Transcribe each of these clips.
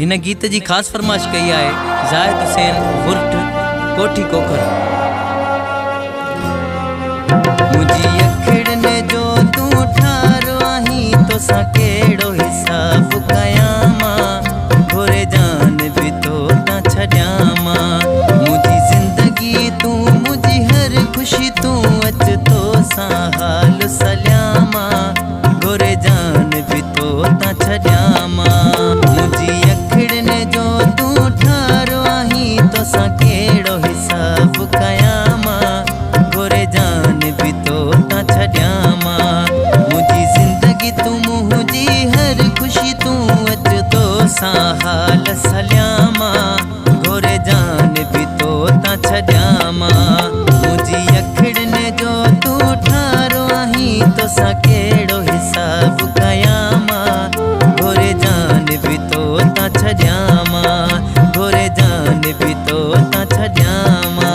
इन गीत जी खास फरमाइश कई है जाहिद हुसैन गुर्ट कोठी कोकर। मुझी अखड़ ने जो तू ठारो आही तो सकेड़ो हिसाब कयामा घोरे जान भी तो ता छड्यामा। मुझी जिंदगी तू मुझी हर खुशी तू अच तो सा हाल सल्यामा घोरे जान भी तो ता छड्यामा। मुझी अखड़ ने जो तू ठारो आही तो सकेड़ो हिसाब कयामा घोरे जान भी तो ता छड्यामा। मुझी जिंदगी तू मुझी हर खुशी तू अच तो सा हाल सल्यामा घोरे जान भी तो ता छड्यामा। मुझी अखड़ ने जो तू ठारो आही तो सकेड़ो हिसाब कयामा घोरे जान भी तो ता छड्यामा घोरे जान भी तो ता छड्यामा।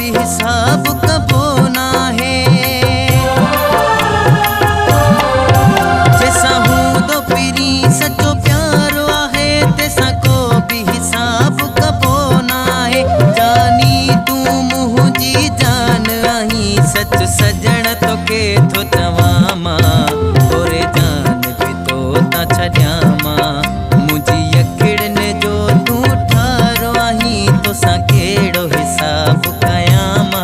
हिसाब कबो ना है जैसा हूँ तो पीरी सचो प्यारो आहे तैसा को भी हिसाब कबो ना है। जानी तू मुझी जान आही सच सजण तो के थो चवामा घोरे जान भी तो ता छड्यामा। मुझी अखड़ ने जो तू ठारो आही तो सकेड़ो हिसाब कयामा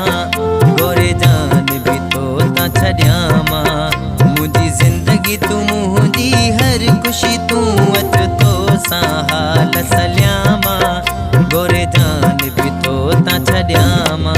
घोरे जान भी तो ता छड्यामा। मुझी जिंदगी तू मुझी हर खुशी तू अच तो सा हाल सल्यामा घोरे जान भी तो ता छड्यामा।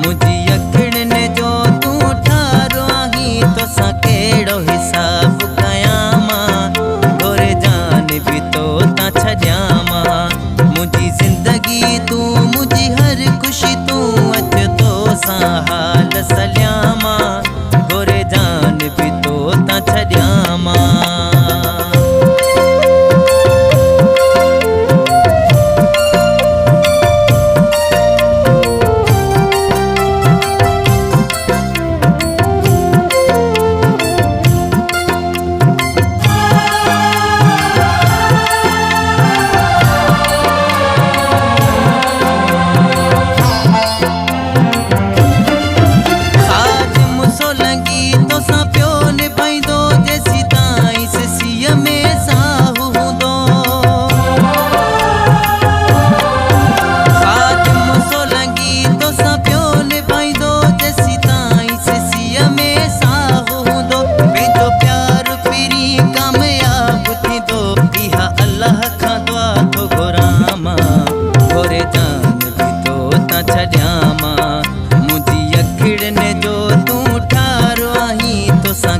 मुझी अखड़ ने जो तू ठारो आही तो सकेड़ो हिसाब कयामा घोरे जान भी तो ता छड्यामा। मुझी जिंदगी तू मुझी हर खुशी तू अच तो सा हाल सल्यामा घोरे जान भी तो ता छड्यामा। छड्यामा मुझी अखड़ ने जो तू ठारो आही तो सा